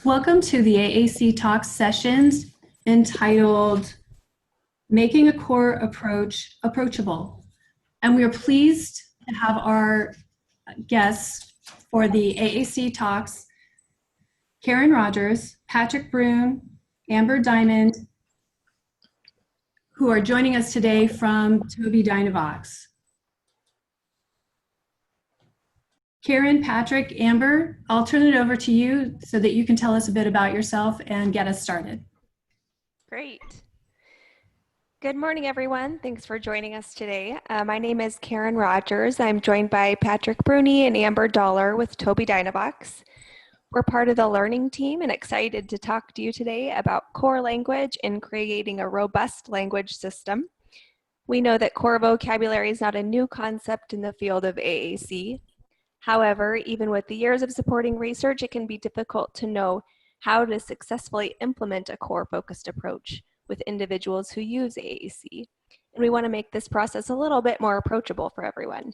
Welcome to the AAC Talks sessions entitled Making a Core Approach Approachable. And we are pleased to have our guests for the AAC Talks, Karen Rogers, Patrick Brune, Amber Diamond, who are joining us today from Toby Dynavox. Karen, Patrick, Amber, I'll turn it over to you so that you can tell us a bit about yourself and get us started. Great. Good morning, everyone. Thanks for joining us today. My name is Karen Rogers. I'm joined by Patrick Brune and Amber Dollar with Toby Dynavox. We're part of the learning team and excited to talk to you today about core language and creating a robust language system. We know that core vocabulary is not a new concept in the field of AAC. However, even with the years of supporting research, it can be difficult to know how to successfully implement a core-focused approach with individuals who use AAC. And we want to make this process a little bit more approachable for everyone.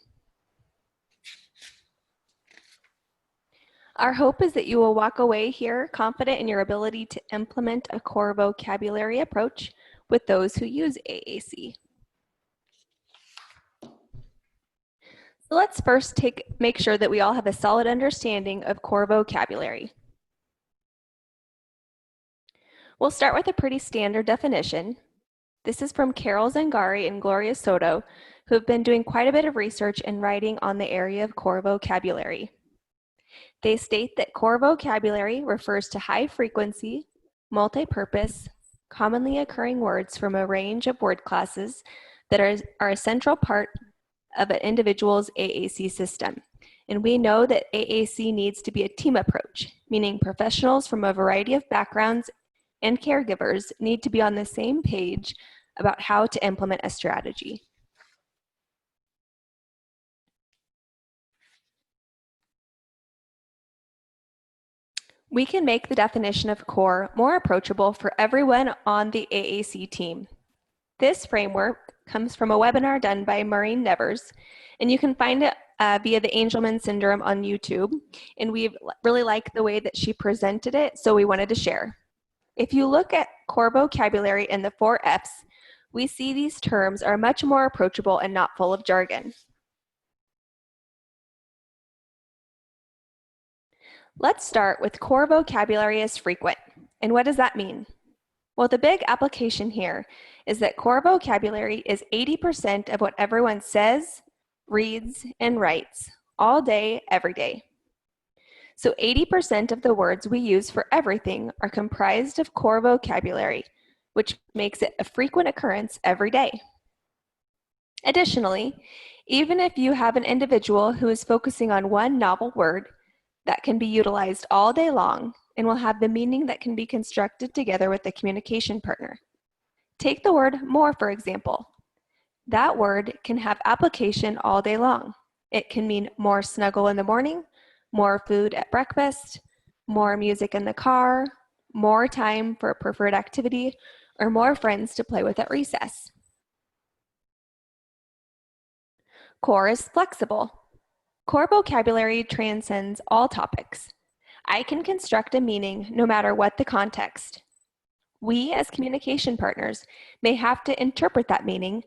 Our hope is that you will walk away here confident in your ability to implement a core vocabulary approach with those who use AAC. So let's first make sure that we all have a solid understanding of core vocabulary. We'll start with a pretty standard definition. This is from Carol Zangari and Gloria Soto, who have been doing quite a bit of research and writing on the area of core vocabulary. They state that core vocabulary refers to high frequency, multi-purpose, commonly occurring words from a range of word classes that are a central part of an individual's AAC system. And we know that AAC needs to be a team approach, meaning professionals from a variety of backgrounds and caregivers need to be on the same page about how to implement a strategy. We can make the definition of core more approachable for everyone on the AAC team. This framework comes from a webinar done by Maureen Nevers, and you can find it via the Angelman syndrome on YouTube, and we really like the way that she presented it, so we wanted to share. If you look at core vocabulary in the 4 F's, we see these terms are much more approachable and not full of jargon. Let's start with core vocabulary as frequent. And what does that mean? Well, the big application here is that core vocabulary is 80% of what everyone says, reads, and writes all day, every day. So 80% of the words we use for everything are comprised of core vocabulary, which makes it a frequent occurrence every day. Additionally, even if you have an individual who is focusing on one novel word, that can be utilized all day long and will have the meaning that can be constructed together with the communication partner. Take the word more, for example. That word can have application all day long. It can mean more snuggle in the morning, more food at breakfast, more music in the car, more time for a preferred activity, or more friends to play with at recess. Core is flexible. Core vocabulary transcends all topics. I can construct a meaning no matter what the context. We, as communication partners, may have to interpret that meaning,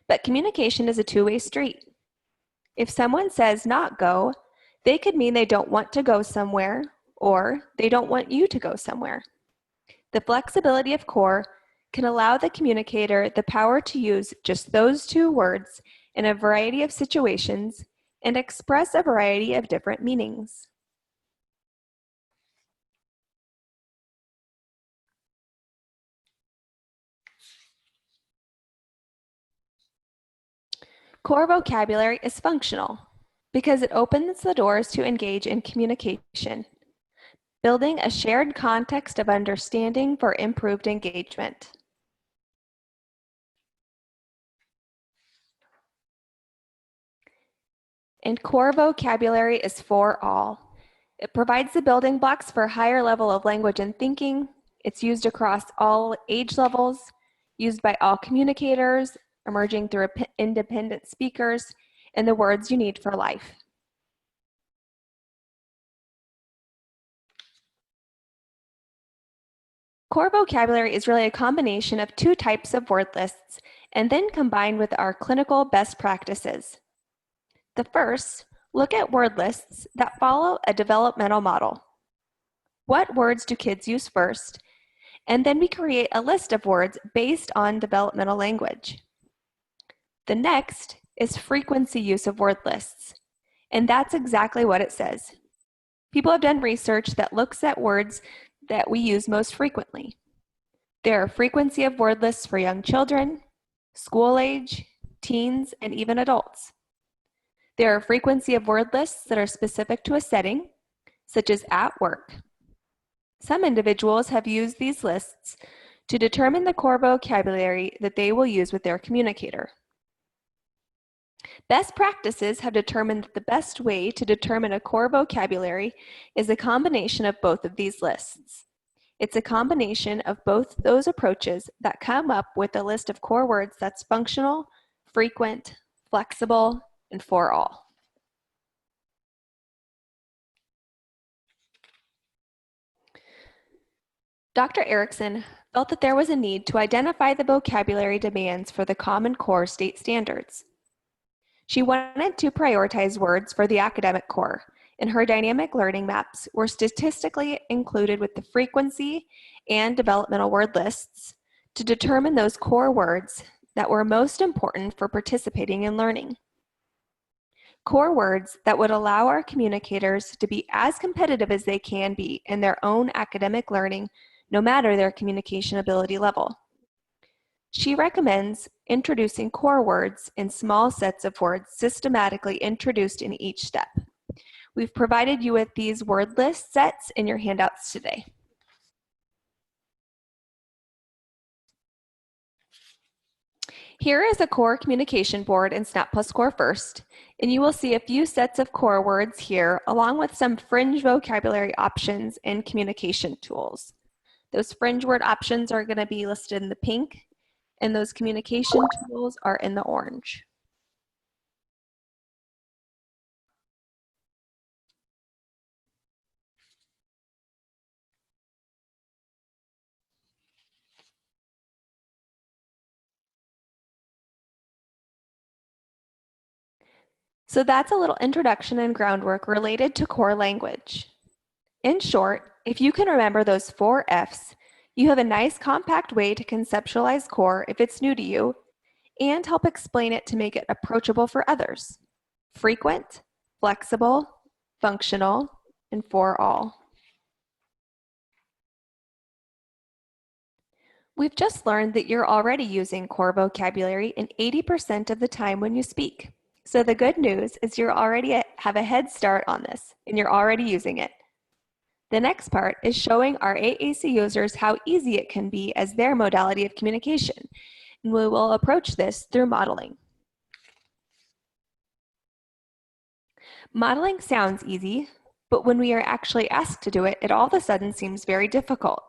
but communication is a two-way street. If someone says not go, they could mean they don't want to go somewhere, or they don't want you to go somewhere. The flexibility of core can allow the communicator the power to use just those 2 words in a variety of situations and express a variety of different meanings. Core vocabulary is functional because it opens the doors to engage in communication, building a shared context of understanding for improved engagement. And core vocabulary is for all. It provides the building blocks for a higher level of language and thinking. It's used across all age levels, used by all communicators, emerging through independent speakers, and the words you need for life. Core vocabulary is really a combination of two types of word lists and then combined with our clinical best practices. The first, look at word lists that follow a developmental model. What words do kids use first? And then we create a list of words based on developmental language. The next is frequency use of word lists, and that's exactly what it says. People have done research that looks at words that we use most frequently. There are frequency of word lists for young children, school age, teens, and even adults. There are frequency of word lists that are specific to a setting, such as at work. Some individuals have used these lists to determine the core vocabulary that they will use with their communicator. Best practices have determined that the best way to determine a core vocabulary is a combination of both of these lists. It's a combination of both those approaches that come up with a list of core words that's functional, frequent, flexible, and for all. Dr. Erickson felt that there was a need to identify the vocabulary demands for the Common Core state standards. She wanted to prioritize words for the academic core, and her dynamic learning maps were statistically included with the frequency and developmental word lists to determine those core words that were most important for participating in learning. Core words that would allow our communicators to be as competitive as they can be in their own academic learning, no matter their communication ability level. She recommends introducing core words in small sets of words systematically introduced in each step. We've provided you with these word list sets in your handouts today. Here is a core communication board in Snap Plus Core First, and you will see a few sets of core words here, along with some fringe vocabulary options and communication tools. Those fringe word options are going to be listed in the pink, and those communication tools are in the orange. So that's a little introduction and groundwork related to core language. In short, if you can remember those 4 F's, you have a nice compact way to conceptualize core if it's new to you, and help explain it to make it approachable for others. Frequent, flexible, functional, and for all. We've just learned that you're already using core vocabulary in 80% of the time when you speak. So the good news is you already have a head start on this, and you're already using it. The next part is showing our AAC users how easy it can be as their modality of communication, and we will approach this through modeling. Modeling sounds easy, but when we are actually asked to do it, it all of a sudden seems very difficult.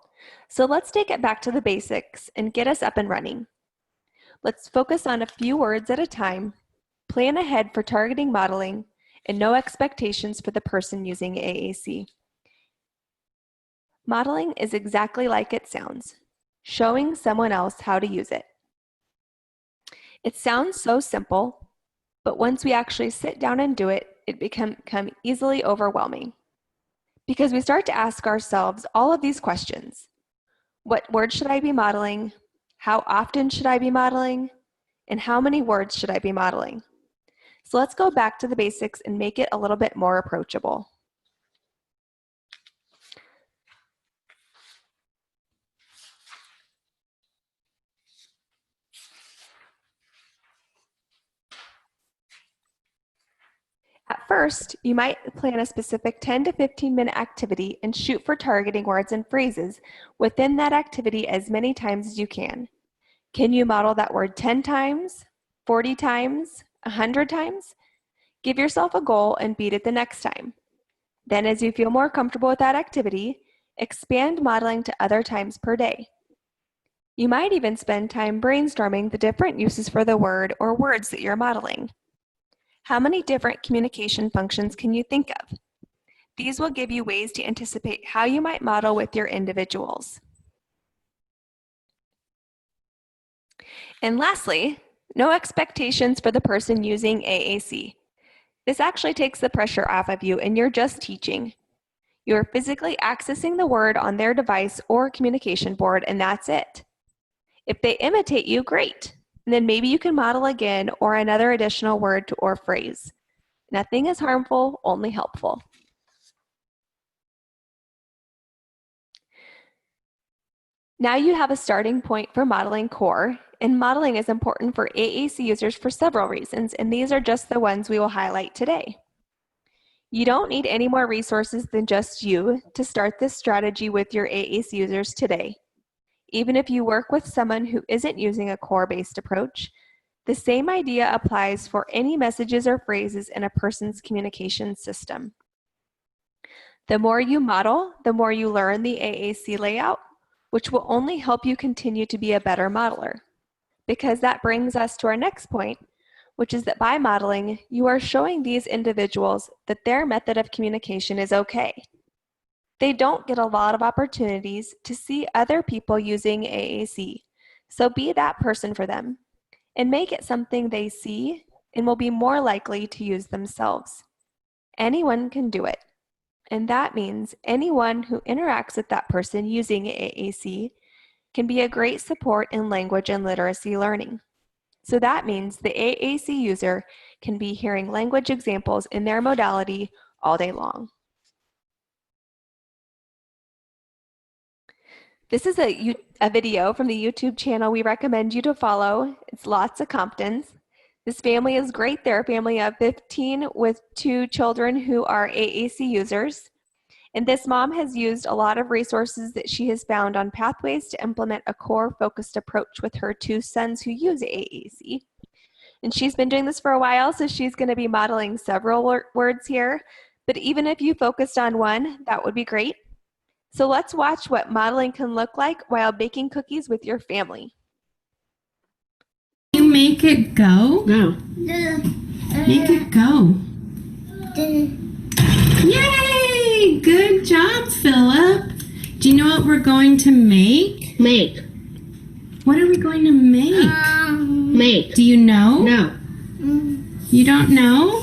So let's take it back to the basics and get us up and running. Let's focus on a few words at a time, plan ahead for targeting modeling, and no expectations for the person using AAC. Modeling is exactly like it sounds, showing someone else how to use it. It sounds so simple, but once we actually sit down and do it, it become easily overwhelming. Because we start to ask ourselves all of these questions. What words should I be modeling? How often should I be modeling? And how many words should I be modeling? So let's go back to the basics and make it a little bit more approachable. At first, you might plan a specific 10 to 15-minute activity and shoot for targeting words and phrases within that activity as many times as you can. Can you model that word 10 times, 40 times, 100 times? Give yourself a goal and beat it the next time. Then as you feel more comfortable with that activity, expand modeling to other times per day. You might even spend time brainstorming the different uses for the word or words that you're modeling. How many different communication functions can you think of? These will give you ways to anticipate how you might model with your individuals. And lastly, no expectations for the person using AAC. This actually takes the pressure off of you and you're just teaching. You're physically accessing the word on their device or communication board, and that's it. If they imitate you, great. And then maybe you can model again or another additional word or phrase. Nothing is harmful, only helpful. Now you have a starting point for modeling core, and modeling is important for AAC users for several reasons, and these are just the ones we will highlight today. You don't need any more resources than just you to start this strategy with your AAC users today. Even if you work with someone who isn't using a core-based approach, the same idea applies for any messages or phrases in a person's communication system. The more you model, the more you learn the AAC layout, which will only help you continue to be a better modeler. Because that brings us to our next point, which is that by modeling, you are showing these individuals that their method of communication is okay. They don't get a lot of opportunities to see other people using AAC, so be that person for them and make it something they see and will be more likely to use themselves. Anyone can do it, and that means anyone who interacts with that person using AAC can be a great support in language and literacy learning. So that means the AAC user can be hearing language examples in their modality all day long. This is a video from the YouTube channel we recommend you to follow. It's Lots of Comptons. This family is great. They're a family of 15 with 2 children who are AAC users. And this mom has used a lot of resources that she has found on pathways to implement a core-focused approach with her 2 sons who use AAC. And she's been doing this for a while, so she's going to be modeling several words here. But even if you focused on one, that would be great. So let's watch what modeling can look like while baking cookies with your family. You make it go? No. Make it go. Yay! Good job, Philip. Do you know what we're going to make? Make. What are we going to make? Make. Do you know? No. You don't know?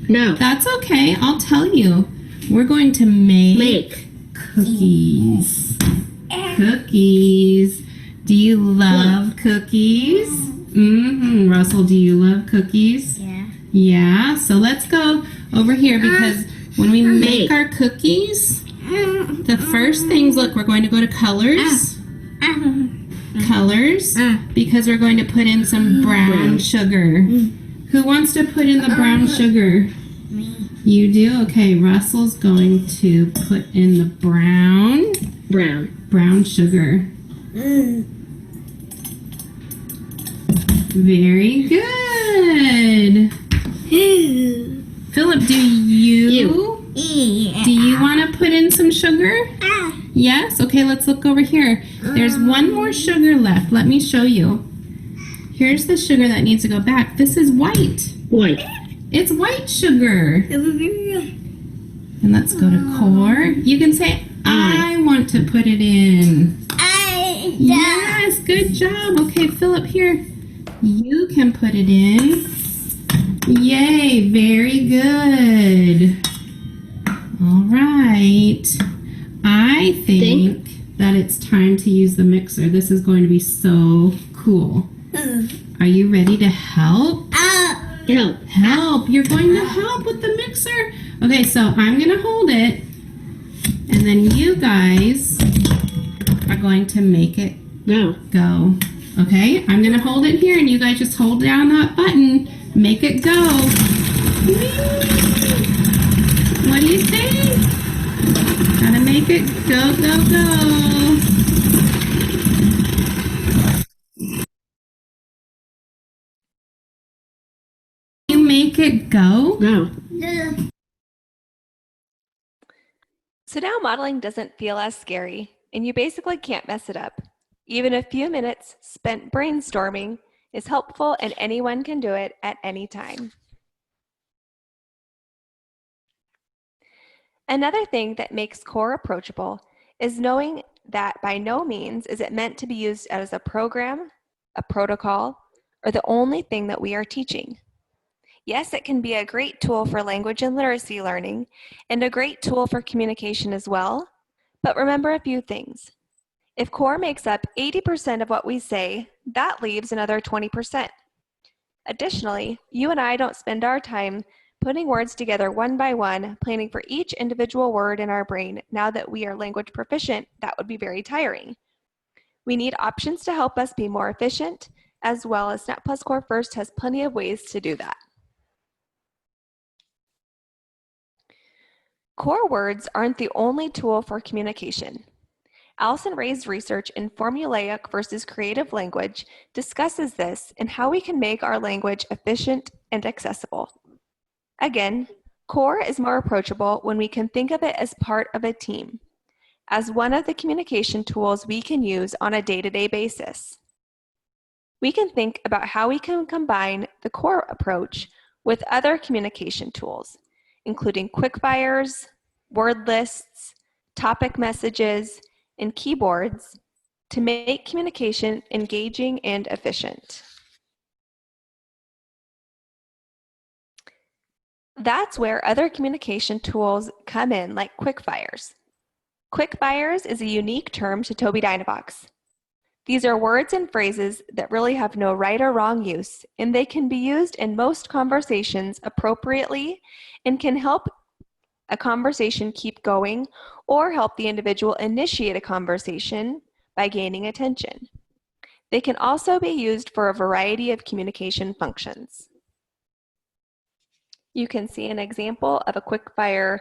No. That's okay. I'll tell you. We're going to make cookies. Cookies. Do you love cookies? Mm-hmm. Russell, do you love cookies? Yeah. Yeah. So let's go over here because when we make our cookies, the first things, look, we're going to go to colors. Colors, because we're going to put in some brown sugar. Who wants to put in the brown sugar? Me. You do? Okay, Russell's going to put in the brown sugar. Very good. Philip, do you want to put in some sugar? Yes? Okay, let's look over here. There's one more sugar left. Let me show you. Here's the sugar that needs to go back. This is white. White. It's white sugar. And let's go to core. You can say, I want to put it in. Yes, good job. Okay, Philip, here. You can put it in. Yay, very good. All right. I think that it's time to use the mixer. This is going to be so cool. Are you ready to help? Help. Help. You're going to help with the mixer? Okay, so I'm going to hold it. And then you guys are going to make it go. Okay, I'm going to hold it here and you guys just hold down that button. Make it go. What do you think? Gotta make it go, go, go. You make it go? No. So now modeling doesn't feel as scary, and you basically can't mess it up. Even a few minutes spent brainstorming is helpful, and anyone can do it at any time. Another thing that makes core approachable is knowing that by no means is it meant to be used as a program, a protocol, or the only thing that we are teaching. Yes, it can be a great tool for language and literacy learning and a great tool for communication as well, but remember a few things. If core makes up 80% of what we say, that leaves another 20%. Additionally, you and I don't spend our time putting words together one by one, planning for each individual word in our brain. Now that we are language proficient, that would be very tiring. We need options to help us be more efficient, as well as SNAP Plus Core First has plenty of ways to do that. Core words aren't the only tool for communication. Allison Ray's research in formulaic versus creative language discusses this and how we can make our language efficient and accessible. Again, core is more approachable when we can think of it as part of a team, as one of the communication tools we can use on a day-to-day basis. We can think about how we can combine the core approach with other communication tools, including quickfires, word lists, topic messages, and keyboards to make communication engaging and efficient. That's where other communication tools come in, like quickfires. Quickfires is a unique term to Tobii Dynavox. These are words and phrases that really have no right or wrong use, and they can be used in most conversations appropriately and can help a conversation keep going or help the individual initiate a conversation by gaining attention. They can also be used for a variety of communication functions. You can see an example of a quickfire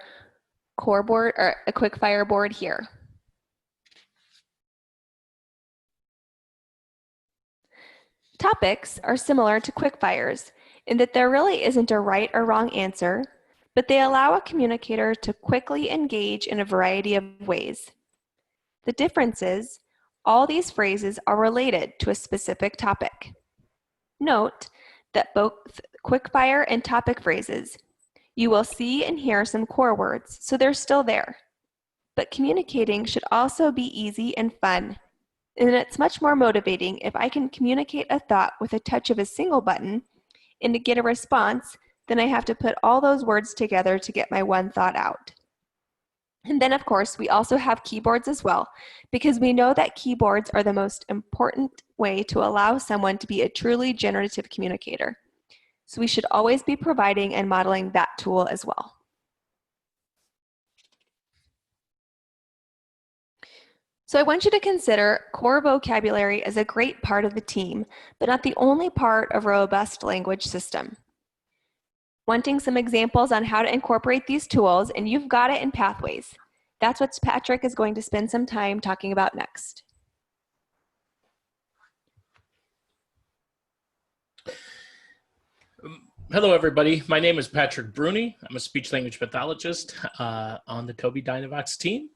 core board or a quickfire board here. Topics are similar to quickfires in that there really isn't a right or wrong answer, but they allow a communicator to quickly engage in a variety of ways. The difference is, all these phrases are related to a specific topic. Note that both quickfire and topic phrases, you will see and hear some core words, so they're still there. But communicating should also be easy and fun, and it's much more motivating if I can communicate a thought with a touch of a single button and to get a response, then I have to put all those words together to get my one thought out. And then, of course, we also have keyboards as well, because we know that keyboards are the most important way to allow someone to be a truly generative communicator. So we should always be providing and modeling that tool as well. So I want you to consider core vocabulary as a great part of the team, but not the only part of a robust language system. Wanting some examples on how to incorporate these tools, and you've got it in Pathways. That's what Patrick is going to spend some time talking about next. Hello, everybody. My name is Patrick Bruni. I'm a speech-language pathologist on the Tobii Dynavox team.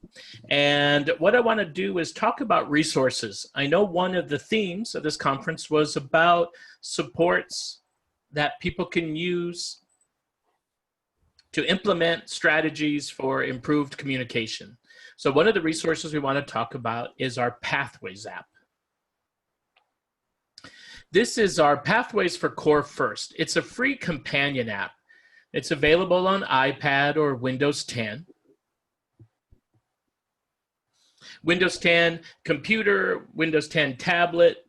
And what I want to do is talk about resources. I know one of the themes of this conference was about supports that people can use to implement strategies for improved communication. So one of the resources we want to talk about is our Pathways app. This is our Pathways for Core First. It's a free companion app. It's available on iPad or Windows 10. Windows 10 computer, Windows 10 tablet.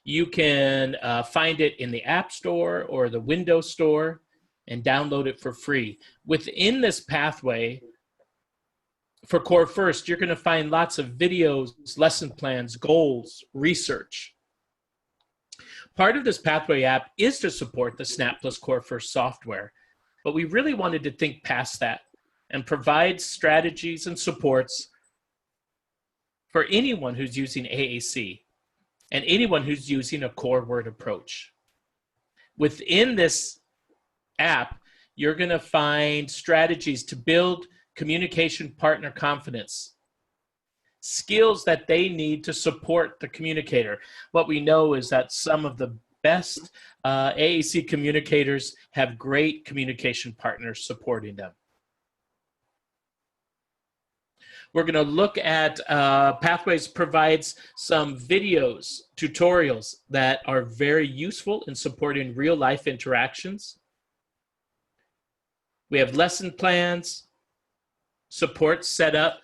You can find it in the App Store or the Windows Store and download it for free. Within this pathway for Core First, you're going to find lots of videos, lesson plans, goals, research. Part of this Pathway app is to support the Snap Plus Core First software, but we really wanted to think past that and provide strategies and supports for anyone who's using AAC and anyone who's using a core word approach. Within this app, you're going to find strategies to build communication partner confidence, skills that they need to support the communicator. What we know is that some of the best AAC communicators have great communication partners supporting them. We're going to look at Pathways provides some videos, tutorials that are very useful in supporting real life interactions. We have lesson plans, support set up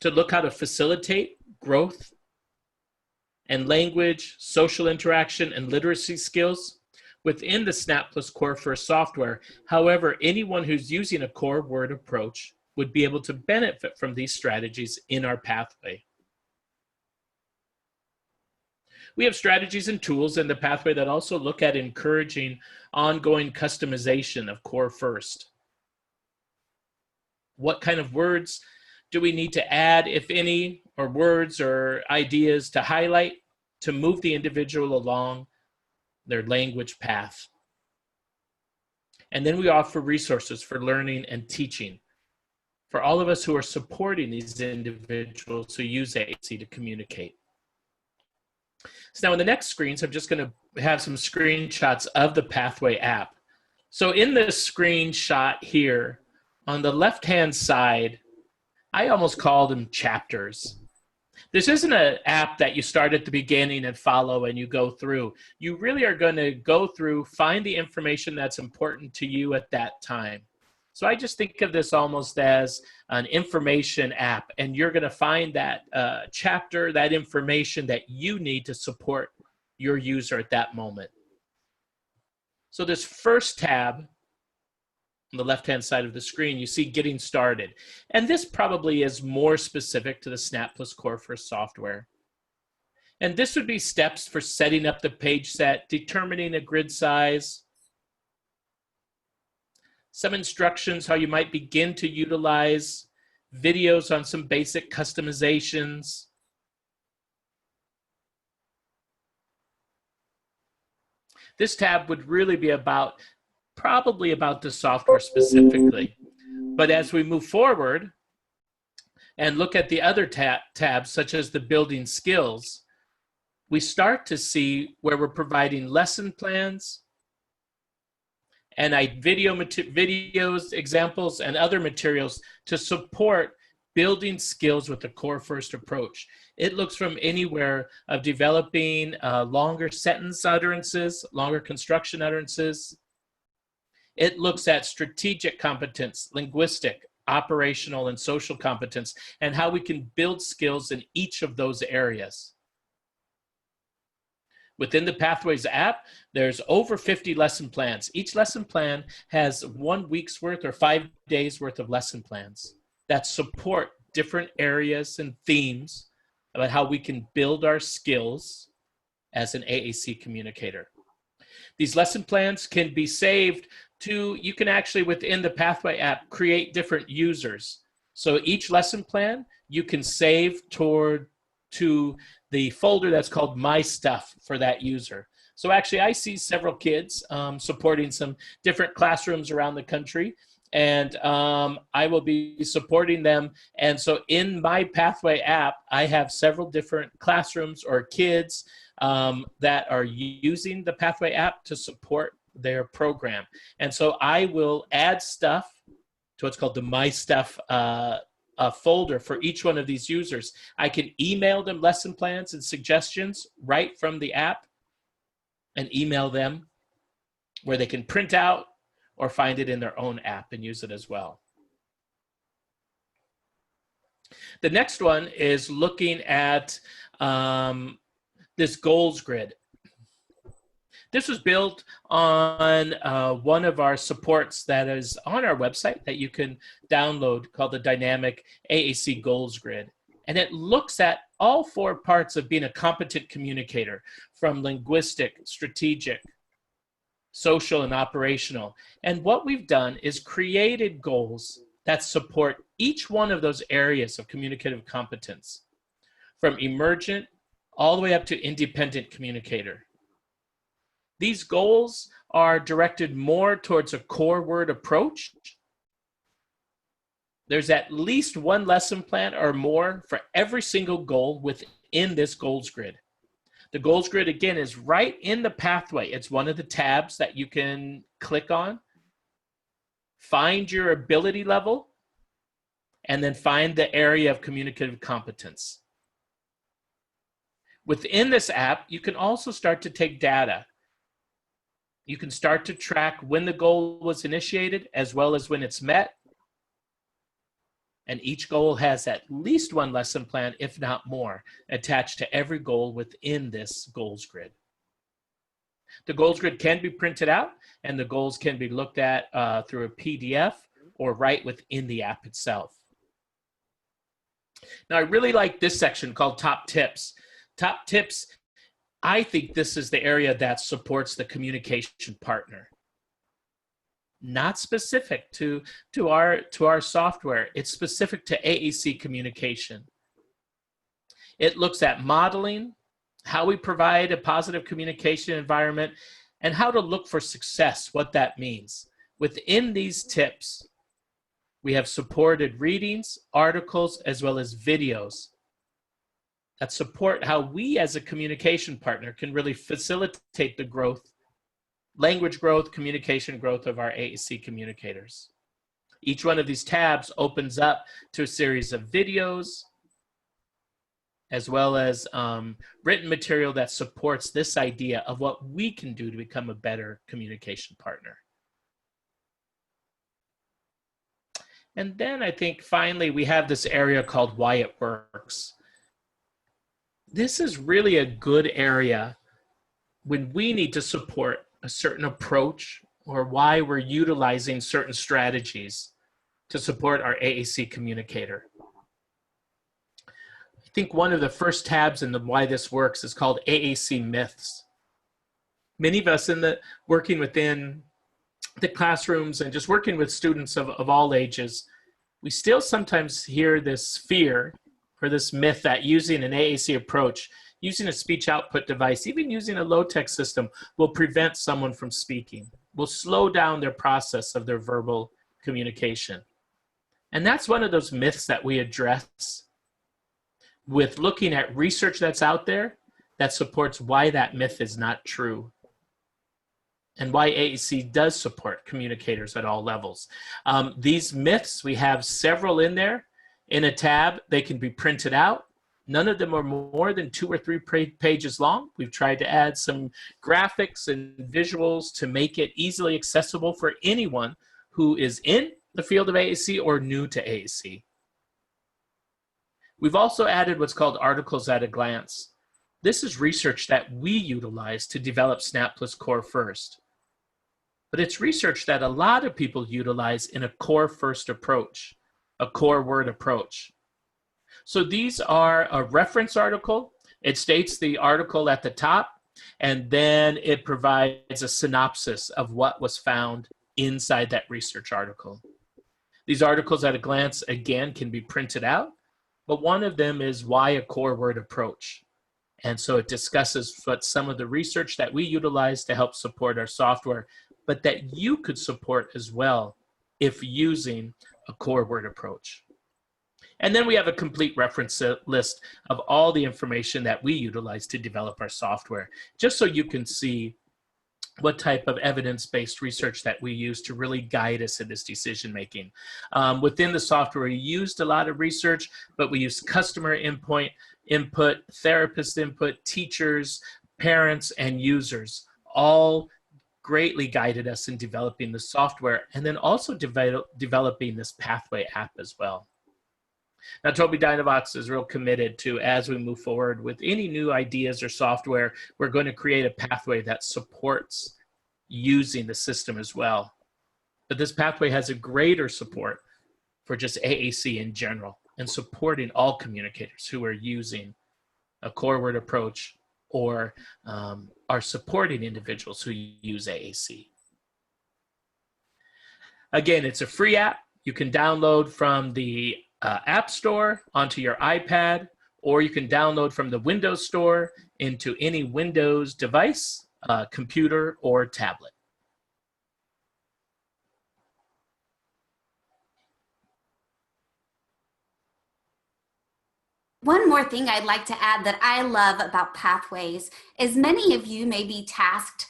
to look how to facilitate growth and language, social interaction, and literacy skills within the Snap Plus Core First software. However, anyone who's using a core word approach would be able to benefit from these strategies in our pathway. We have strategies and tools in the pathway that also look at encouraging ongoing customization of Core First. What kind of words do we need to add, if any, or words or ideas to highlight to move the individual along their language path? And then we offer resources for learning and teaching for all of us who are supporting these individuals who use AAC to communicate. So now in the next screens, I'm just going to have some screenshots of the Pathway app. So in this screenshot here, on the left-hand side, I almost called them chapters. This isn't an app that you start at the beginning and follow and you go through. You really are going to go through, find the information that's important to you at that time. So I just think of this almost as an information app, and you're going to find that chapter, that information that you need to support your user at that moment. So this first tab on the left-hand side of the screen, you see Getting Started. And this probably is more specific to the Snap Plus Core First software. And this would be steps for setting up the page set, determining a grid size, some instructions how you might begin to utilize videos on some basic customizations. This tab would really be probably about the software specifically. But as we move forward and look at the other tabs, such as the building skills, we start to see where we're providing lesson plans and videos, examples, and other materials to support building skills with the Core First approach. It looks from anywhere of developing longer sentence utterances, longer construction utterances. It looks at strategic competence, linguistic, operational, and social competence, and how we can build skills in each of those areas. Within the Pathways app, there's over 50 lesson plans. Each lesson plan has 1 week's worth or 5 days worth of lesson plans that support different areas and themes about how we can build our skills as an AAC communicator. These lesson plans can be saved to, you can actually within the Pathway app create different users. So each lesson plan you can save to the folder that's called My Stuff for that user. So actually I see several kids supporting some different classrooms around the country, and I will be supporting them. And so in my Pathway app, I have several different classrooms or kids that are using the Pathway app to support their program. And so I will add stuff to what's called the My Stuff folder for each one of these users. I can email them lesson plans and suggestions right from the app and email them, where they can print out or find it in their own app and use it as well. The next one is looking at this goals grid. This was built on one of our supports that is on our website that you can download, called the Dynamic AAC Goals Grid. And it looks at all 4 parts of being a competent communicator, from linguistic, strategic, social, and operational. And what we've done is created goals that support each one of those areas of communicative competence, from emergent all the way up to independent communicator. These goals are directed more towards a core word approach. There's at least 1 lesson plan or more for every single goal within this goals grid. The goals grid, again, is right in the Pathway. It's one of the tabs that you can click on. Find your ability level and then find the area of communicative competence. Within this app, you can also start to take data. You can start to track when the goal was initiated as well as when it's met. And each goal has at least one lesson plan, if not more, attached to every goal within this goals grid. The goals grid can be printed out, and the goals can be looked at through a PDF or right within the app itself. Now, I really like this section called Top Tips. Top Tips, I think this is the area that supports the communication partner. Not specific to our software. It's specific to AAC communication. It looks at modeling, how we provide a positive communication environment, and how to look for success, what that means. Within these tips, we have supported readings, articles, as well as videos that support how we as a communication partner can really facilitate the growth, language growth, communication growth of our AAC communicators. Each one of these tabs opens up to a series of videos, as well as written material that supports this idea of what we can do to become a better communication partner. And then I think finally we have this area called Why It Works. This is really a good area when we need to support a certain approach or why we're utilizing certain strategies to support our AAC communicator. I think one of the first tabs in the Why This Works is called AAC Myths. Many of us working within the classrooms and just working with students of all ages, we still sometimes hear this fear or this myth that using an AAC approach, using a speech output device, even using a low-tech system will prevent someone from speaking, will slow down their process of their verbal communication. And that's one of those myths that we address with looking at research that's out there that supports why that myth is not true and why AAC does support communicators at all levels. These myths, we have several in there. In a tab, they can be printed out. None of them are more than 2 or 3 pages long. We've tried to add some graphics and visuals to make it easily accessible for anyone who is in the field of AAC or new to AAC. We've also added what's called articles at a glance. This is research that we utilize to develop SNAP Plus Core First. But it's research that a lot of people utilize in a core first approach, a core word approach. So these are a reference article. It states the article at the top, and then it provides a synopsis of what was found inside that research article. These articles at a glance, again, can be printed out, but one of them is why a core word approach. And so it discusses what some of the research that we utilize to help support our software, but that you could support as well if using a core word approach. And then we have a complete reference list of all the information that we utilize to develop our software, just so you can see what type of evidence-based research that we use to really guide us in this decision making. Within the software, we used a lot of research, but we used customer input, therapist input, teachers, parents, and users, all greatly guided us in developing the software, and then also developing this pathway app as well. Now, Tobii Dynavox is real committed to, as we move forward with any new ideas or software, we're going to create a pathway that supports using the system as well. But this pathway has a greater support for just AAC in general and supporting all communicators who are using a core word approach or are supporting individuals who use AAC. Again, it's a free app. You can download from the App Store onto your iPad, or you can download from the Windows Store into any Windows device, computer, or tablet. One more thing I'd like to add that I love about Pathways is many of you may be tasked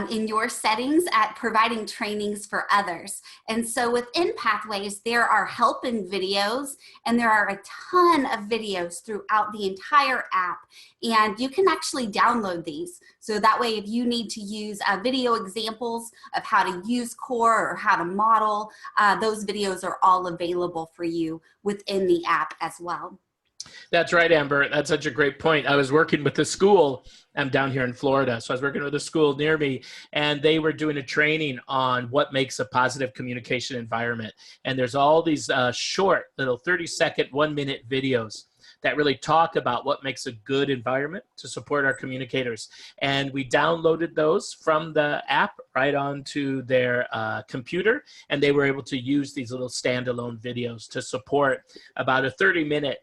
in your settings at providing trainings for others. And so within Pathways, there are help-in videos, and there are a ton of videos throughout the entire app. And you can actually download these. So that way, if you need to use video examples of how to use core or how to model, those videos are all available for you within the app as well. That's right, Amber. That's such a great point. I was working with a school. I'm down here in Florida. So I was working with a school near me, and they were doing a training on what makes a positive communication environment. And there's all these short little 30-second, 1-minute videos that really talk about what makes a good environment to support our communicators. And we downloaded those from the app right onto their computer, and they were able to use these little standalone videos to support about a 30-minute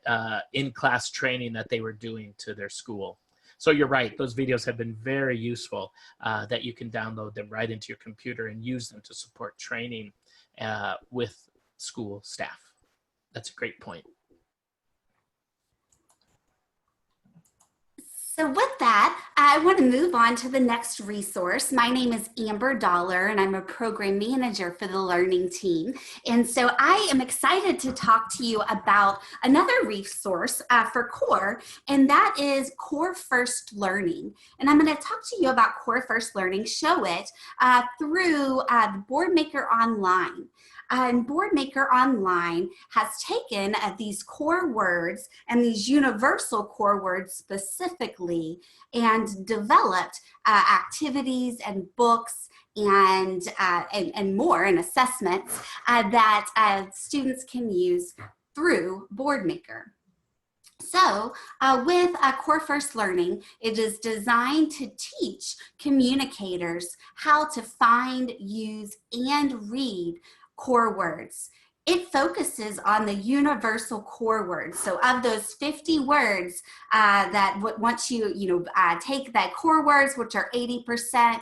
in-class training that they were doing to their school. So you're right, those videos have been very useful, that you can download them right into your computer and use them to support training with school staff. That's a great point. So with that, I want to move on to the next resource. My name is Amber Dollar, and I'm a program manager for the learning team. And so I am excited to talk to you about another resource for CORE, and that is CORE First Learning. And I'm going to talk to you about CORE First Learning, show it through the Boardmaker Online. And Boardmaker Online has taken these core words and these universal core words specifically and developed activities and books and more and assessments that students can use through Boardmaker. So with CORE First Learning, it is designed to teach communicators how to find, use, and read core words. It focuses on the universal core words. So of those 50 words that once you take that core words, which are 80%,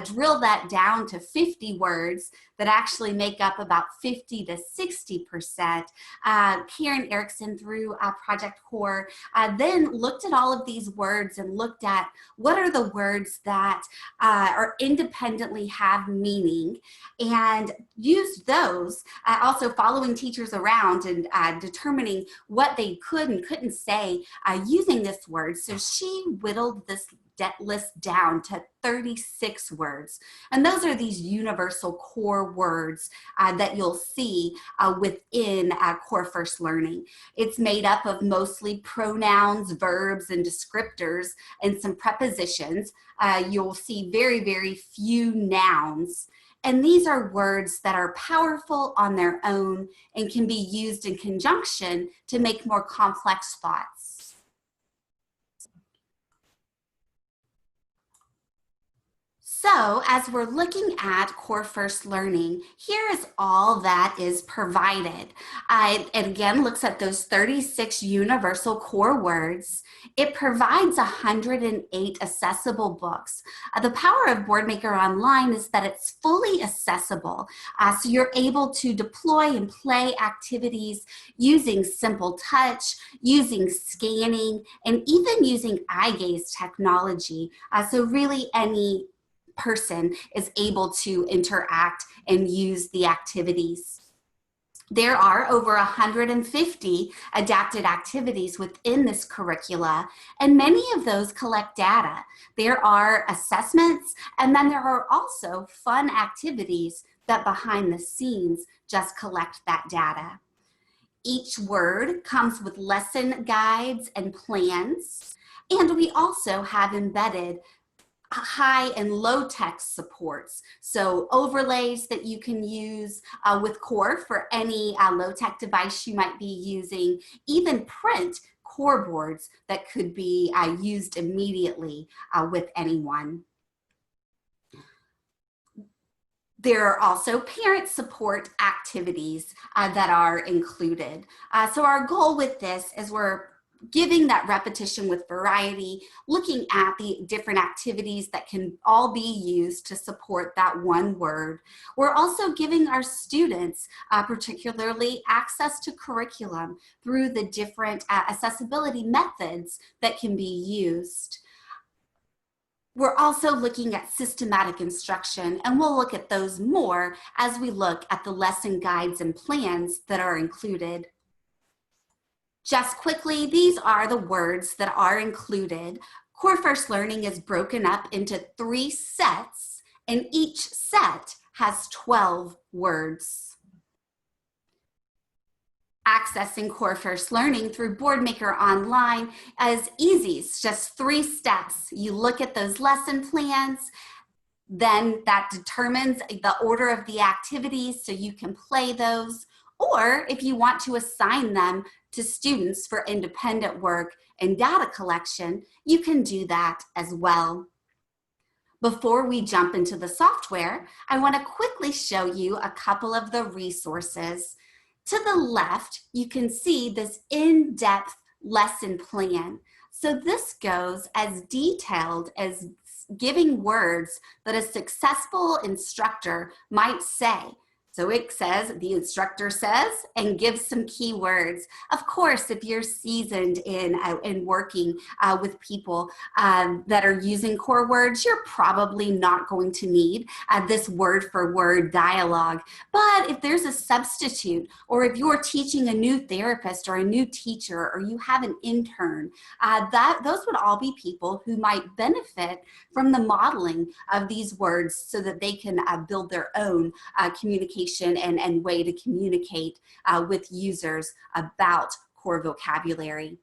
drill that down to 50 words that actually make up about 50 to 60%. Karen Erickson through Project CORE then looked at all of these words and looked at what are the words that are independently have meaning, and used those, also following teachers around and determining what they could and couldn't say using this word. So she whittled this list down to 36 words. And those are these universal core words that you'll see within CORE First Learning. It's made up of mostly pronouns, verbs, and descriptors, and some prepositions. You'll see very, very few nouns. And these are words that are powerful on their own and can be used in conjunction to make more complex thoughts. So as we're looking at CORE First Learning, here is all that is provided. It again looks at those 36 universal core words. It provides 108 accessible books. The power of Boardmaker Online is that it's fully accessible. So you're able to deploy and play activities using simple touch, using scanning, and even using eye gaze technology. So really any person is able to interact and use the activities. There are over 150 adapted activities within this curricula, and many of those collect data. There are assessments, and then there are also fun activities that behind the scenes just collect that data. Each word comes with lesson guides and plans, and we also have embedded high and low text supports. So overlays that you can use with CORE for any low tech device you might be using, even print core boards that could be used immediately with anyone. There are also parent support activities that are included. So our goal with this is we're giving that repetition with variety, looking at the different activities that can all be used to support that one word. We're also giving our students particularly access to curriculum through the different accessibility methods that can be used. We're also looking at systematic instruction, and we'll look at those more as we look at the lesson guides and plans that are included. Just quickly, these are the words that are included. Core First Learning is broken up into 3 sets, and each set has 12 words. Accessing Core First Learning through Boardmaker Online is easy. It's just 3 steps. You look at those lesson plans, then that determines the order of the activities so you can play those. Or if you want to assign them to students for independent work and data collection, you can do that as well. Before we jump into the software, I want to quickly show you a couple of the resources. To the left, you can see this in-depth lesson plan. So this goes as detailed as giving words that a successful instructor might say. So it says, the instructor says, and gives some keywords. Of course, if you're seasoned in working with people that are using core words, you're probably not going to need this word for word dialogue. But if there's a substitute, or if you're teaching a new therapist or a new teacher, or you have an intern, those would all be people who might benefit from the modeling of these words so that they can build their own communication and way to communicate with users about core vocabulary.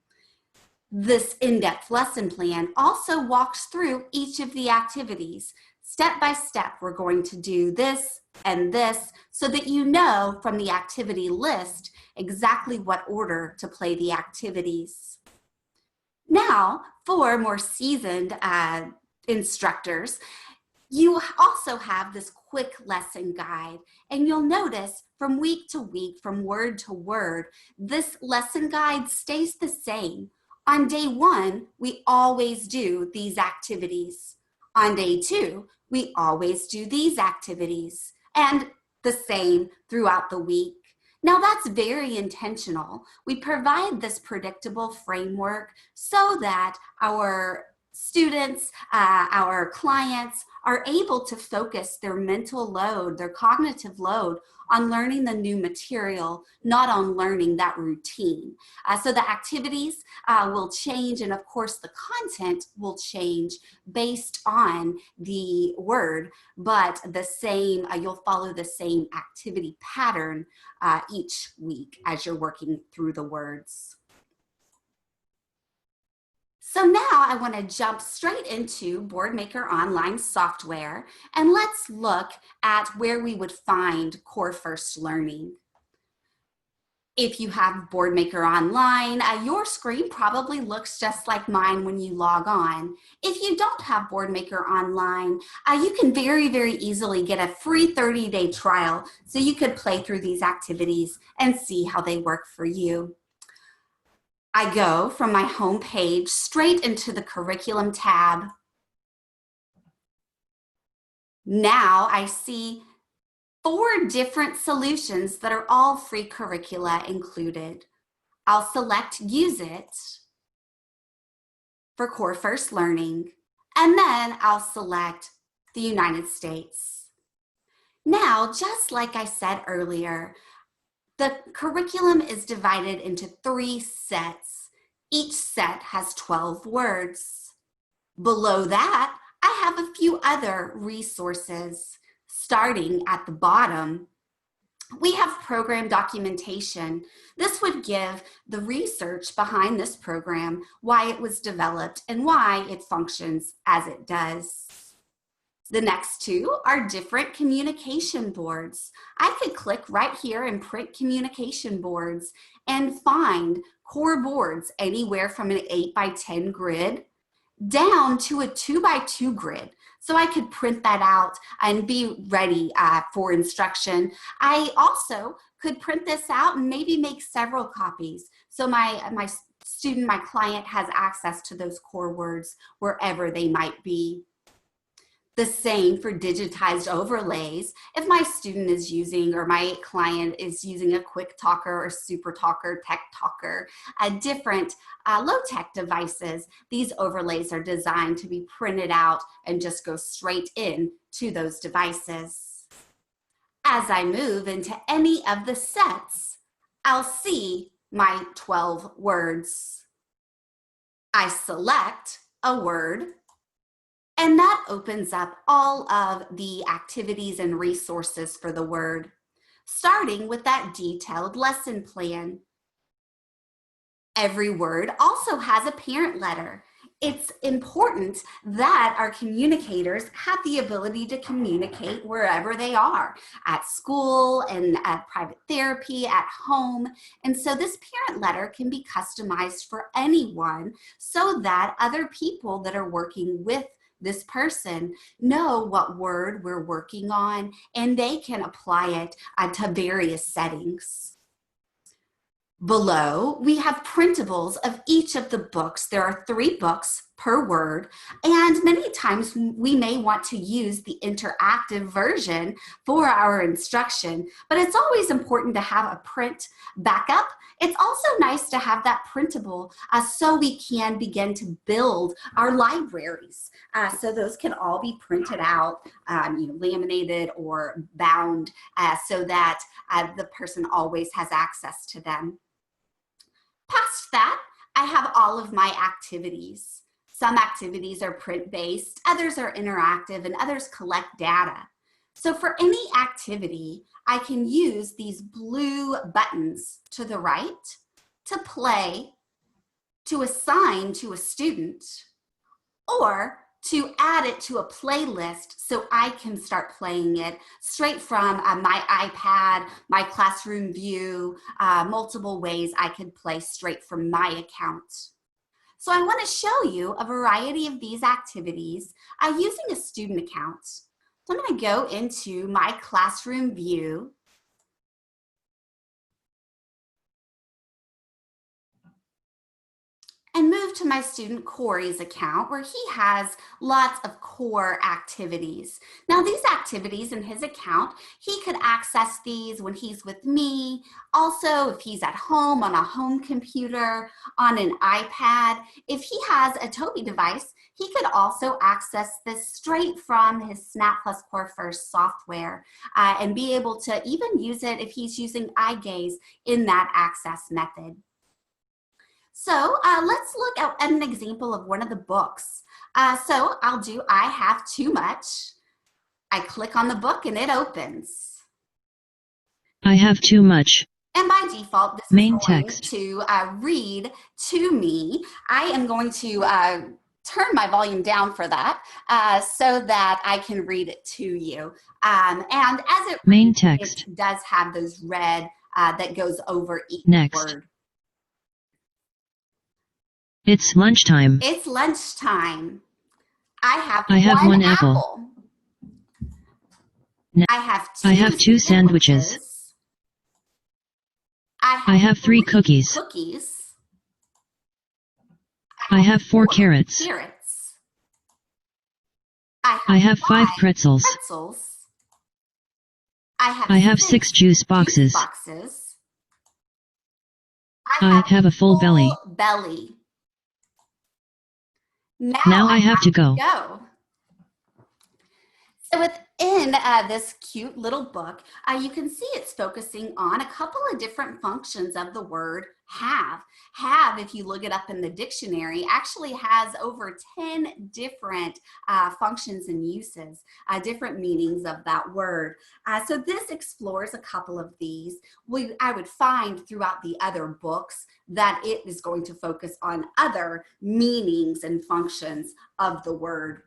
This in-depth lesson plan also walks through each of the activities. Step by step, we're going to do this and this so that you know from the activity list exactly what order to play the activities. Now, for more seasoned instructors, you also have this quick lesson guide, and you'll notice from week to week, from word to word, this lesson guide stays the same. On day 1, we always do these activities. On day 2, we always do these activities, and the same throughout the week. Now that's very intentional. We provide this predictable framework so that our students, our clients are able to focus their mental load, their cognitive load on learning the new material, not on learning that routine. So the activities will change, and of course the content will change based on the word, but the same, you'll follow the same activity pattern each week as you're working through the words. So now I want to jump straight into Boardmaker Online software, and let's look at where we would find Core First Learning. If you have Boardmaker Online, your screen probably looks just like mine when you log on. If you don't have Boardmaker Online, you can very, very easily get a free 30-day trial so you could play through these activities and see how they work for you. I go from my home page straight into the curriculum tab. Now I see 4 different solutions that are all free curricula included. I'll select Use It for Core First Learning, and then I'll select the United States. Now, just like I said earlier, the curriculum is divided into 3 sets. Each set has 12 words. Below that, I have a few other resources. Starting at the bottom, we have program documentation. This would give the research behind this program, why it was developed, and why it functions as it does. The next 2 are different communication boards. I could click right here and print communication boards and find core boards anywhere from an 8x10 grid down to a 2x2 grid. So I could print that out and be ready for instruction. I also could print this out and maybe make several copies. So my student, my client, has access to those core words wherever they might be. The same for digitized overlays. If my student is using, or my client is using, a quick talker or super talker, tech talker, different low-tech devices, these overlays are designed to be printed out and just go straight in to those devices. As I move into any of the sets, I'll see my 12 words. I select a word, and that opens up all of the activities and resources for the word, starting with that detailed lesson plan. Every word also has a parent letter. It's important that our communicators have the ability to communicate wherever they are, at school and at private therapy, at home. And so this parent letter can be customized for anyone so that other people that are working with this person know what word we're working on, and they can apply it to various settings. Below, we have printables of each of the books. There are 3 books per word, and many times we may want to use the interactive version for our instruction, but it's always important to have a print backup. It's also nice to have that printable so we can begin to build our libraries. So those can all be printed out, laminated or bound so that the person always has access to them. Past that, I have all of my activities. Some activities are print-based, others are interactive, and others collect data. So for any activity, I can use these blue buttons to the right to play, to assign to a student, or to add it to a playlist so I can start playing it straight from my iPad, my classroom view, multiple ways I could play straight from my account. So I want to show you a variety of these activities using a student account. So I'm going to go into my classroom view. And move to my student Corey's account, where he has lots of core activities. Now these activities in his account, he could access these when he's with me. Also, if he's at home on a home computer, on an iPad. If he has a Toby device, he could also access this straight from his Snap Plus Core First software and be able to even use it if he's using eye gaze in that access method. So let's look at an example of one of the books. So I'll do I Have Too Much. I click on the book and it opens. I have too much. And by default, this Main is going text. to read to me. I am going to turn my volume down for that so that I can read it to you. And as it Main reads, text. it does have those red that goes over each Next. word. It's lunchtime. It's lunchtime. I I have one one apple. I have two sandwiches. I have 3 cookies. I have 4 carrots. I have 5 pretzels. I have 6 juice boxes. I have a full belly. Now I have to go. So within this cute little book, you can see it's focusing on a couple of different functions of the word have. Have, if you look it up in the dictionary, actually has over 10 different functions and uses, different meanings of that word. So this explores a couple of these. I would find throughout the other books that it is going to focus on other meanings and functions of the word.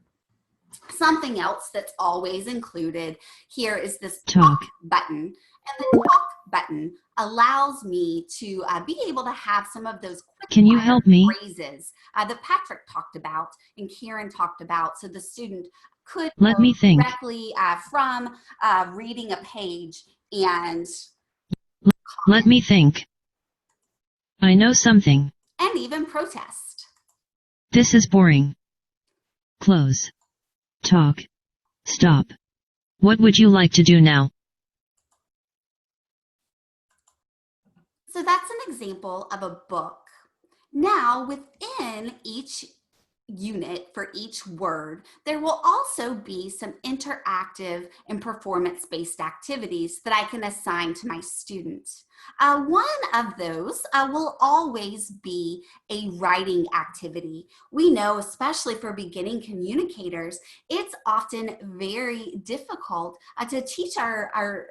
Something else that's always included here is this talk button. And the talk button allows me to be able to have some of those quick phrases that Patrick talked about and Karen talked about, so the student could Let me think. directly from reading a page and Let me think. I know something. and even protest. This is boring. Close. Talk. Stop. What would you like to do now? So that's an example of a book. Now, within each unit for each word, there will also be some interactive and performance-based activities that I can assign to my students. One of those will always be a writing activity. We know, especially for beginning communicators, it's often very difficult to teach our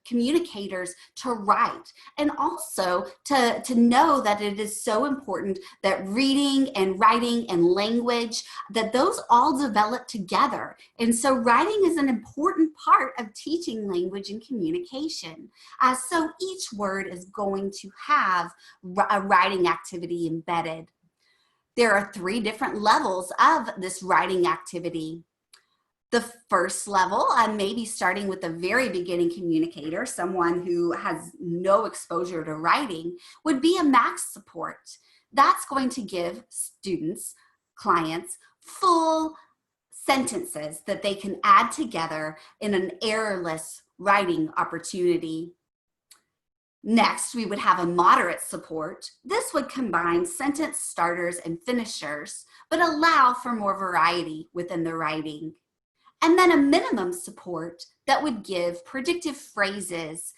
communicators to write, and also to know that it is so important that reading and writing and language, that those all develop together. And so writing is an important part of teaching language and communication. So each word is going to have a writing activity embedded. There are 3 different levels of this writing activity. The first level, maybe starting with a very beginning communicator, someone who has no exposure to writing, would be a max support. That's going to give students, clients, full sentences that they can add together in an errorless writing opportunity. Next, we would have a moderate support. This would combine sentence starters and finishers, but allow for more variety within the writing. And then a minimum support that would give predictive phrases,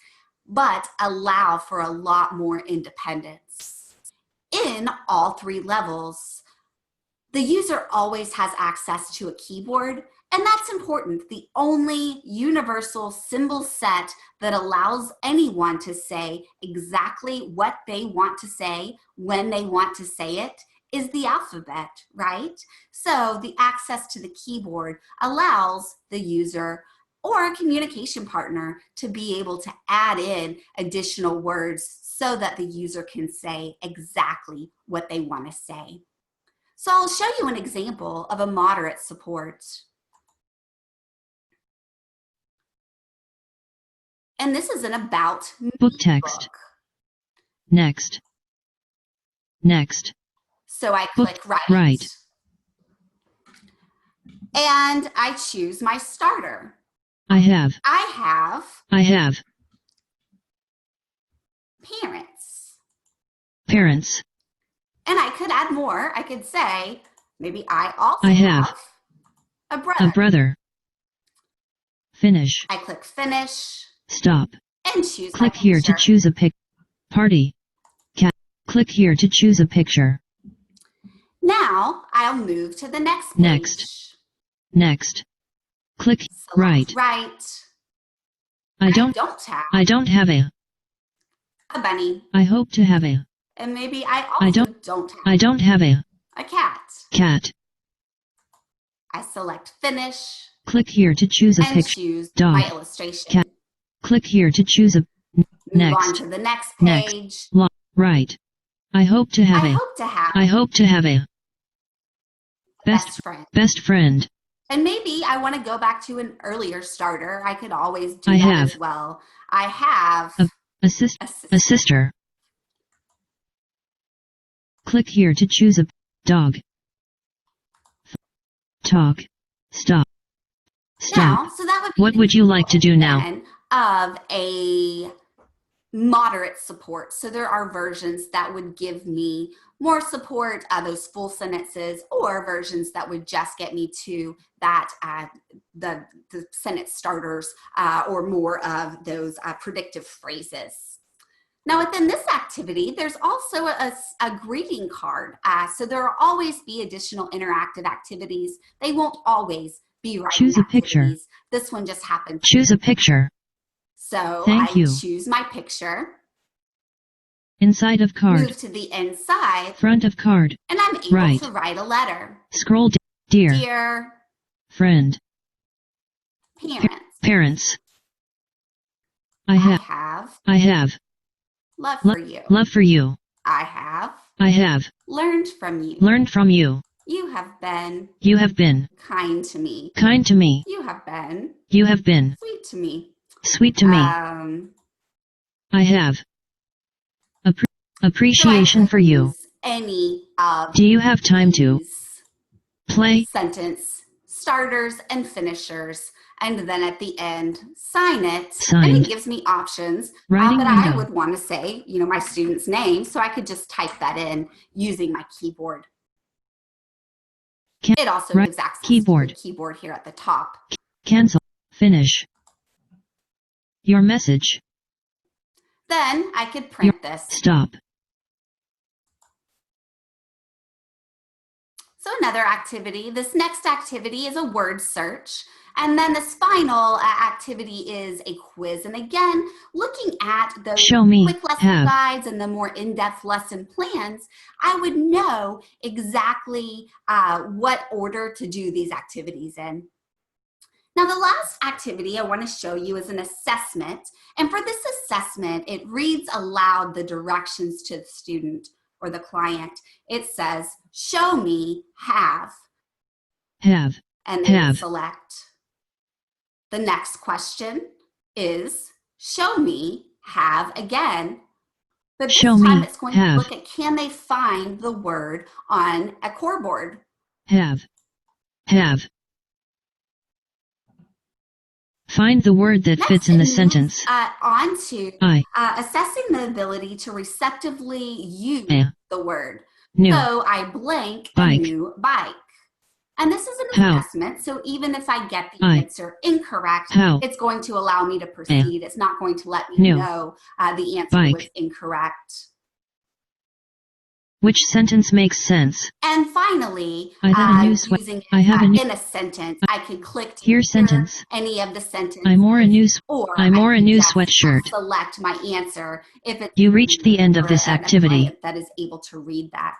but allow for a lot more independence. In all 3 levels, the user always has access to a keyboard, and that's important. The only universal symbol set that allows anyone to say exactly what they want to say when they want to say it is the alphabet, right? So the access to the keyboard allows the user or a communication partner to be able to add in additional words so that the user can say exactly what they want to say. So I'll show you an example of a moderate support. And this is an about Book text. book. Next. Next. So I Book. click write. Right. And I choose my starter. I have. I have I have. parents. Parents. And I could add more. I could say, maybe I also I have a brother. a brother. Finish. I click finish Stop. and choose my Click here to picture. choose a party. Cat. Click here to choose a picture. Now I'll move to the next page. Next. Next. Click Select right. Right. I don't have a bunny. I hope to have a And maybe I also don't have a cat. cat. I select finish Click here to choose a and picture. choose Dog. my illustration. Cat. Click here to choose a Move next. on to the next Next. page. Right. I hope to have I a hope to have a best friend. best friend. And maybe I want to go back to an earlier starter. I could always do I that have as well. I have a sister. Click here to choose a dog. Talk. Stop. Now, so that would be What would you like to do now? then of a moderate support. So there are versions that would give me more support, those full sentences, or versions that would just get me to that the sentence starters or more of those predictive phrases. Now within this activity, there's also a greeting card. So there will always be additional interactive activities. They won't always be writing Choose a picture. activities. This one just happened. Choose a picture. So Thank I you. choose my picture. Inside of card. Move to the inside. Front of card. And I'm able Right. to write a letter. Scroll dear. Dear Friend. parents, Parents. I have love for you. love for you. I have learned from you. Learned from you. You have been You have been kind to me. kind to me. You have been You have been sweet to me. sweet to me. I have appreciation for you. any of Do you have time to these play? sentence starters and finishers, and then at the end, sign it. And Signed. it gives me options Writing that I window. would want to say, my student's name, so I could just type that in using my keyboard. It also Right. gives access Keyboard. to the keyboard here at the top. Cancel. Finish. Your message. Then I could print this. Stop. So another activity, this next activity is a word search. And then this final activity is a quiz. And again, looking at those Show me. quick lesson Have. guides and the more in-depth lesson plans, I would know exactly what order to do these activities in. Now, the last activity I want to show you is an assessment. And for this assessment, it reads aloud the directions to the student or the client. It says, show me, have, Have. and then Have. select. The next question is, show me, have again. But this Show time me, it's going have. to look at, can they find the word on a core board? Have. Have. Find the word that Next, fits in it the moves, sentence. on to I. assessing the ability to receptively use Yeah. the word. New. So I blank Bike. a new bike. And this is an How. assessment, so even if I get the I. answer incorrect, How. it's going to allow me to proceed. It's not going to let me New. know the answer Bike. was incorrect. Which sentence makes sense? And finally, I have a new sweat. using I have a new. in a sentence, I can click to Here hear sentence. any of the sentences. I'm or a new. Or I'm I or a can new just sweatshirt. select my answer if it's You reached the end of for this a activity. client that is able to read that.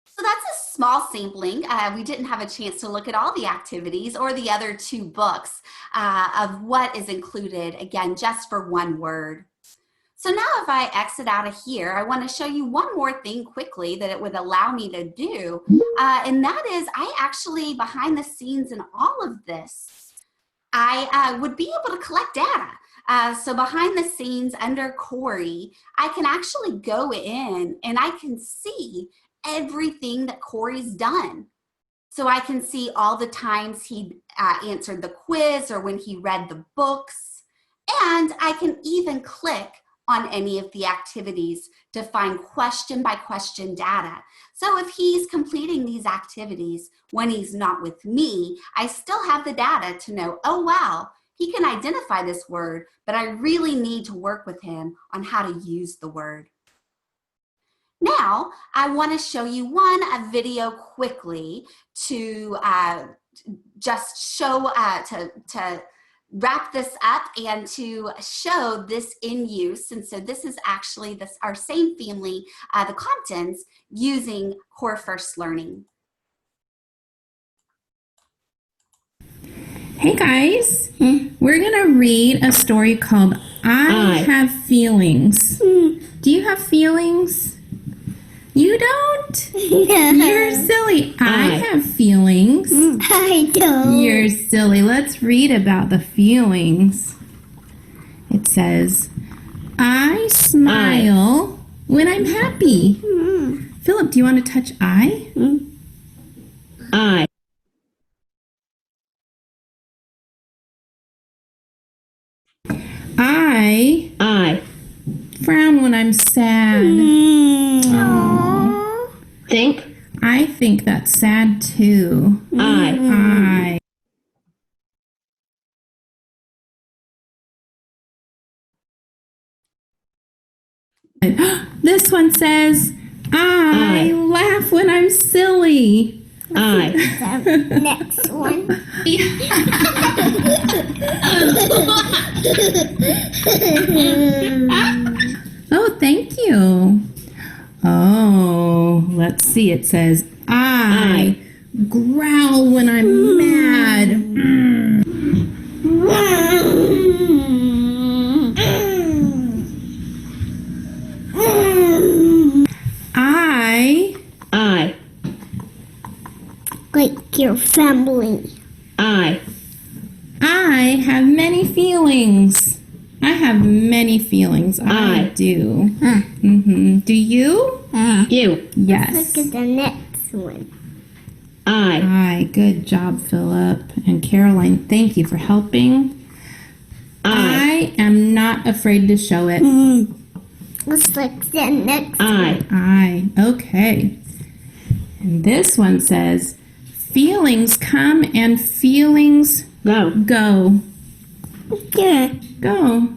So that's a small sampling. We didn't have a chance to look at all the activities or the other two books of what is included, again, just for one word. So now if I exit out of here, I want to show you one more thing quickly that it would allow me to do. And that is I actually, behind the scenes in all of this, I would be able to collect data. So behind the scenes under Corey, I can actually go in and I can see everything that Corey's done. So I can see all the times he answered the quiz or when he read the books. And I can even click on any of the activities to find question by question data. So if he's completing these activities when he's not with me, I still have the data to know, oh wow, he can identify this word, but I really need to work with him on how to use the word. Now, I want to show you a video quickly to just show, to wrap this up and to show this in use. And so this is actually our same family, the Comptons, using Core First Learning. Hey guys, we're gonna read a story called I Have Feelings. Do you have feelings? You don't? You're silly. I have feelings. I don't. You're silly. Let's read about the feelings. It says, I smile when I'm happy. Philip, do you want to touch I? I. I frown when I'm sad. Aww. Think. I think that's sad too. I. This one says, I laugh when I'm silly. The next one. Oh, thank you. Oh, let's see. It says, I growl when I'm mad. I Like your family. I have many feelings. I have many feelings. I do. Do you? You. Yes. Look at the next one. I. Good job, Philip. And Caroline, thank you for helping. I am not afraid to show it. Let's look at the next I. Okay. And this one says, feelings come and feelings Go. go. Yeah. Go.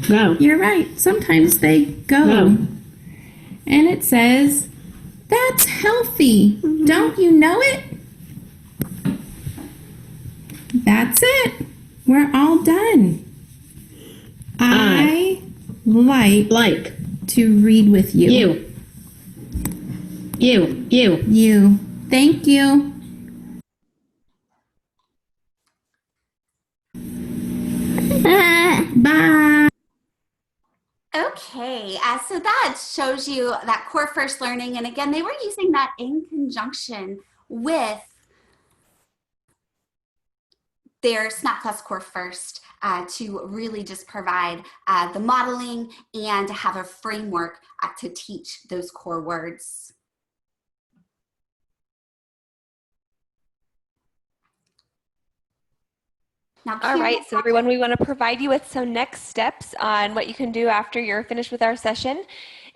Go. You're right. Sometimes they go. Go. And it says, that's healthy. Don't you know it? That's it. We're all done. I like to read with you. You. Thank you. Bye. Okay, so that shows you that core first learning. And again, they were using that in conjunction with their SNAP Plus Core First to really just provide the modeling and to have a framework to teach those core words. Now, All right, so everyone, we want to provide you with some next steps on what you can do after you're finished with our session.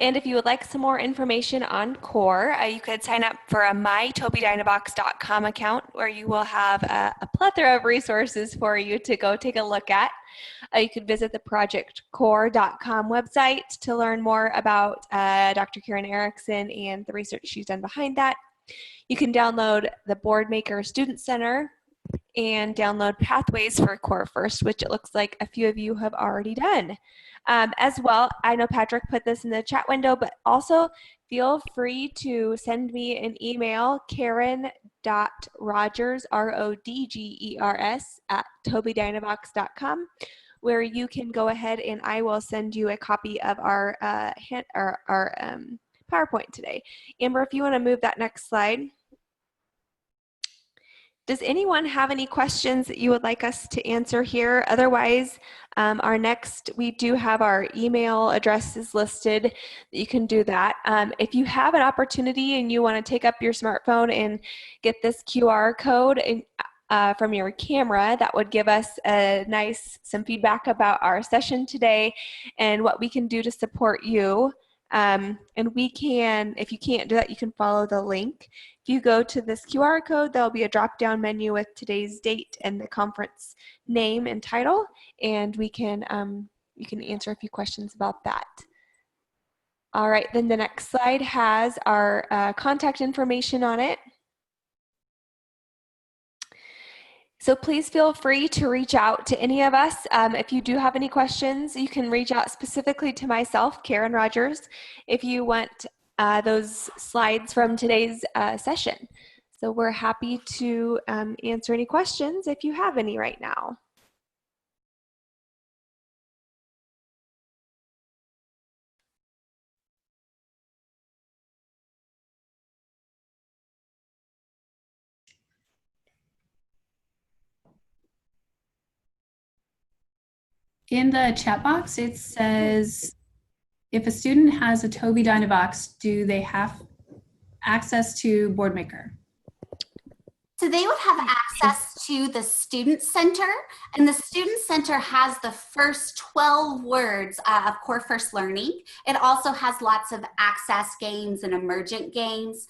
And if you would like some more information on CORE, you could sign up for a mytobydynabox.com account where you will have a plethora of resources for you to go take a look at. You could visit the projectcore.com website to learn more about Dr. Karen Erickson and the research she's done behind that. You can download the Boardmaker Student Center and download pathways for Core First, which it looks like a few of you have already done. As well, I know Patrick put this in the chat window, but also feel free to send me an email, karen.rogers, R-O-D-G-E-R-S, @tobydynabox.com, where you can go ahead and I will send you a copy of our PowerPoint today. Amber, if you want to move that next slide. Does anyone have any questions that you would like us to answer here? Otherwise, we do have our email addresses listed. You can do that. If you have an opportunity and you want to take up your smartphone and get this QR code from your camera, that would give us some feedback about our session today and what we can do to support you. And if you can't do that, you can follow the link. If you go to this QR code, there'll be a drop-down menu with today's date and the conference name and title, and you can answer a few questions about that. All right, then the next slide has our contact information on it. So please feel free to reach out to any of us. If you do have any questions, you can reach out specifically to myself, Karen Rogers, if you want those slides from today's session. So we're happy to answer any questions if you have any right now. In the chat box, it says, if a student has a Toby Dynavox, do they have access to Boardmaker? So they would have access to the Student Center, and the Student Center has the first 12 words of Core First Learning. It also has lots of access games and emergent games,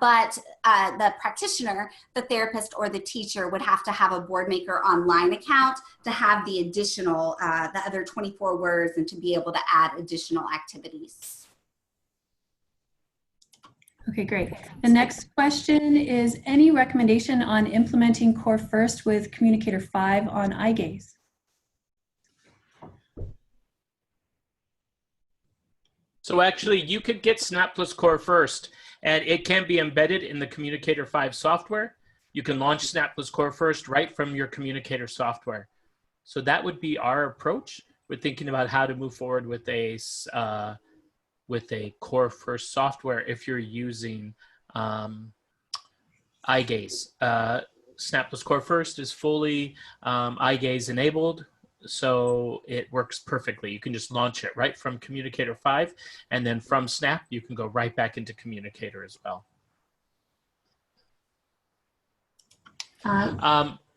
but the practitioner, the therapist, or the teacher would have to have a Boardmaker online account to have the additional, the other 24 words and to be able to add additional activities. Okay, great. The next question is, any recommendation on implementing Core First with Communicator 5 on eye gaze? So actually, you could get Snap Plus Core First, and it can be embedded in the Communicator 5 software. You can launch Snap Plus Core First right from your Communicator software. So that would be our approach. We're thinking about how to move forward with a Core First software if you're using eye gaze. Snap Plus Core First is fully eye gaze enabled So it works perfectly. You can just launch it right from Communicator 5, and then from Snap, you can go right back into Communicator as well.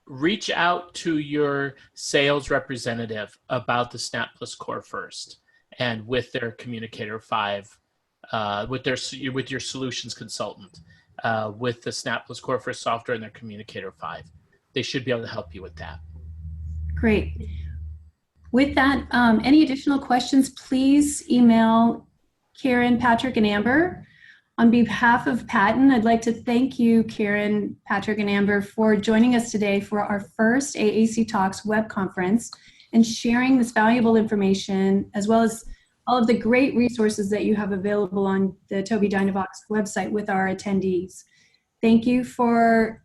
Reach out to your sales representative about the Snap Plus Core first, and with their Communicator 5, with your solutions consultant, with the Snap Plus Core First software and their Communicator 5. They should be able to help you with that. Great. With that, any additional questions, please email Karen, Patrick, and Amber. On behalf of Patton, I'd like to thank you, Karen, Patrick, and Amber, for joining us today for our first AAC Talks web conference and sharing this valuable information, as well as all of the great resources that you have available on the Tobii Dynavox website with our attendees. Thank you for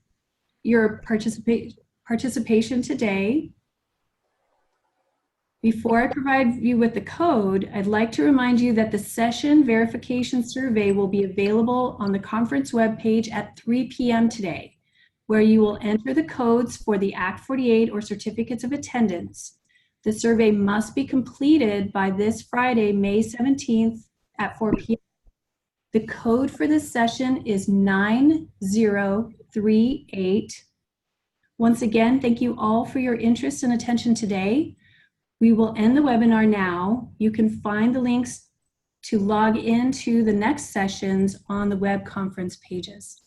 your participation today. Before I provide you with the code, I'd like to remind you that the session verification survey will be available on the conference webpage at 3 p.m. today, where you will enter the codes for the Act 48 or certificates of attendance. The survey must be completed by this Friday, May 17th at 4 p.m. The code for this session is 9038. Once again, thank you all for your interest and attention today. We will end the webinar now. You can find the links to log into the next sessions on the web conference pages.